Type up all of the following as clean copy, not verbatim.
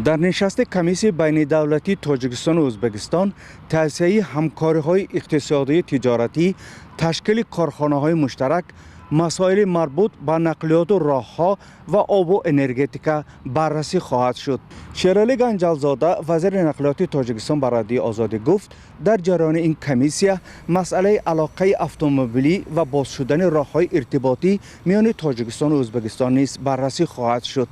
در نشست کمیسیون بین دولتی تاجیکستان و ازبکستان توسعه همکاری‌های اقتصادی تجارتی، تشکیل کارخانه‌های مشترک، مسائل مربوط به نقلیات و راه‌ها و آب و انرژتیکا بررسی خواهد شد. شیرالی گنجالزاده وزیر نقلیات تاجیکستان به رادیو آزادی گفت در جریان این کمیسیون مسئله علاقه اتومبیلی و باز شدن راه‌های ارتباطی میان تاجیکستان و ازبکستان نیز بررسی خواهد شد.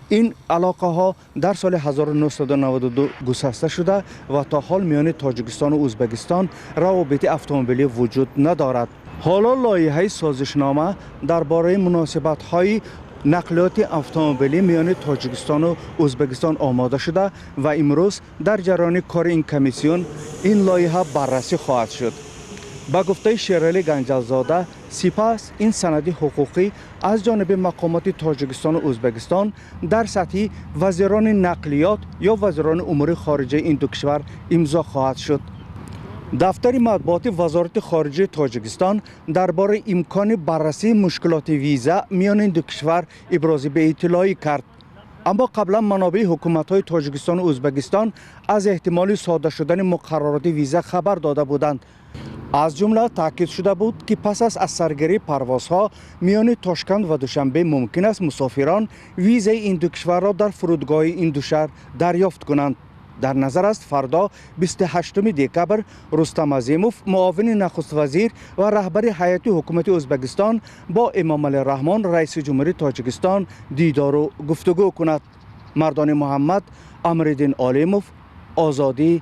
این علاقه ها در سال 1992 گسسته شده و تا حال میان تاجیکستان و ازبکستان روابط اتومبیلی وجود ندارد. حالا لایحه سازشنامه درباره مناسبت‌های نقلیات اتومبیلی میان تاجیکستان و ازبکستان آماده شده و امروز در جریان کار این کمیسیون این لایحه بررسی خواهد شد. با گفته شیرالی گنجالزاده سپس این سند حقوقی از جانب مقامات تاجیکستان و ازبکستان در سطح وزیران نقلیات یا وزیران امور خارجه این دو کشور امضا خواهد شد. دفتر مطبوعات وزارت خارجه تاجیکستان درباره امکان بررسی مشکلات ویزا میان این دو کشور ابراز به اطلاعی کرد. اما قبلا منابع حکومت‌های تاجیکستان و ازبکستان از احتمال صادر شدن مقررات ویزا خبر داده بودند. از جمله تاکید شده بود که پس از سرگیری پروازها میان تاشکند و دوشنبه ممکن است مسافران ویزای این دو کشور را در فرودگاه این دو شهر دریافت کنند. در نظر است فردا 28 دکبر رستم عظیموف معاون نخست وزیر و رهبر هیئت حکومت ازبکستان با امام علی رحمان رئیس جمهوری تاجیکستان دیدار و گفتگو کند. مردان محمد، امرالدین علیموف، آزادی،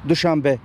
دوشنبه.